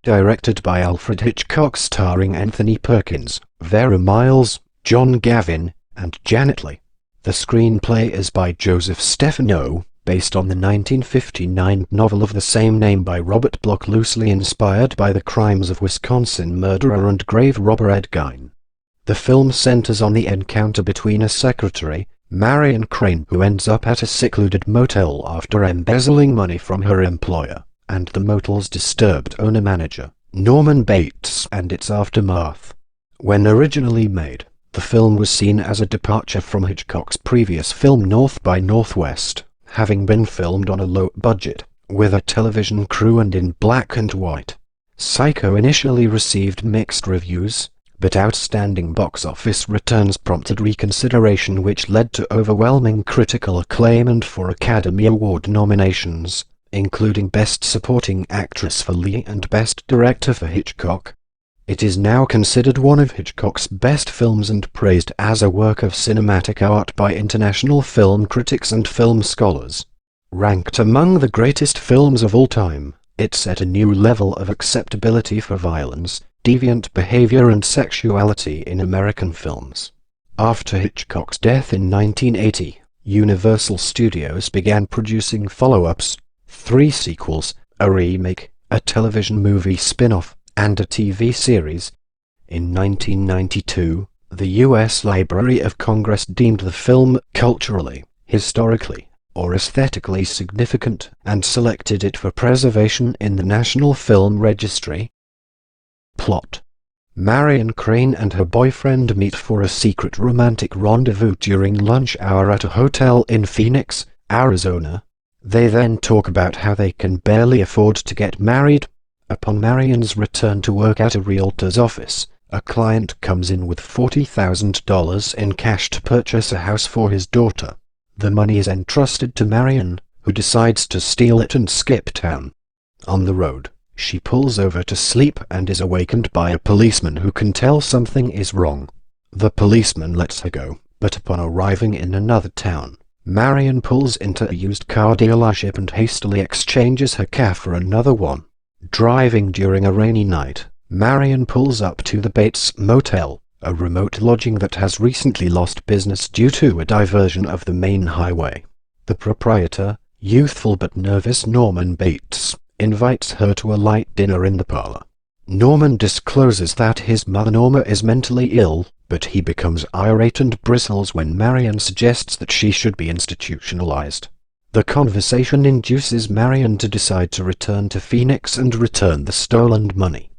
directed by Alfred Hitchcock, starring Anthony Perkins, Vera Miles, Gavin, and Janet Leigh. The screenplay is by Joseph Stefano, based on the 1959 novel of the same name by Robert Bloch, loosely inspired by the crimes of Wisconsin murderer and grave robber Ed Gein. The film centers on the encounter between a secretary, Marion Crane, who ends up at a secluded motel after embezzling money from her employer, and the motel's disturbed owner-manager, Norman Bates, and its aftermath. When originally made, the film was seen as a departure from Hitchcock's previous film North by Northwest, having been filmed on a low budget, with a television crew and in black and white. Psycho initially received mixed reviews, but outstanding box office returns prompted reconsideration, which led to overwhelming critical acclaim and 4 Academy Award nominations, including Best Supporting Actress for Leigh and Best Director for Hitchcock. It is now considered one of Hitchcock's best films and praised as a work of cinematic art by international film critics and film scholars. Ranked among the greatest films of all time, it set a new level of acceptability for violence, deviant behavior and sexuality in American films. After Hitchcock's death in 1980, Universal Studios began producing follow-ups, 3 sequels, a remake, a television movie spin-off, and a TV series. In 1992, the U.S. Library of Congress deemed the film culturally, historically, or aesthetically significant, and selected it for preservation in the National Film Registry. Plot: Marion Crane and her boyfriend meet for a secret romantic rendezvous during lunch hour at a hotel in Phoenix, Arizona. They then talk about how they can barely afford to get married. Upon Marion's return to work at a realtor's office, a client comes in with $40,000 in cash to purchase a house for his daughter. The money is entrusted to Marion, who decides to steal it and skip town. On the road, she pulls over to sleep and is awakened by a policeman who can tell something is wrong. The policeman lets her go, but upon arriving in another town, Marion pulls into a used car dealership and hastily exchanges her car for another one. Driving during a rainy night, Marion pulls up to the Bates Motel, a remote lodging that has recently lost business due to a diversion of the main highway. The proprietor, youthful but nervous Norman Bates, invites her to a light dinner in the parlor. Norman discloses that his mother Norma is mentally ill, but he becomes irate and bristles when Marion suggests that she should be institutionalized. The conversation induces Marion to decide to return to Phoenix and return the stolen money.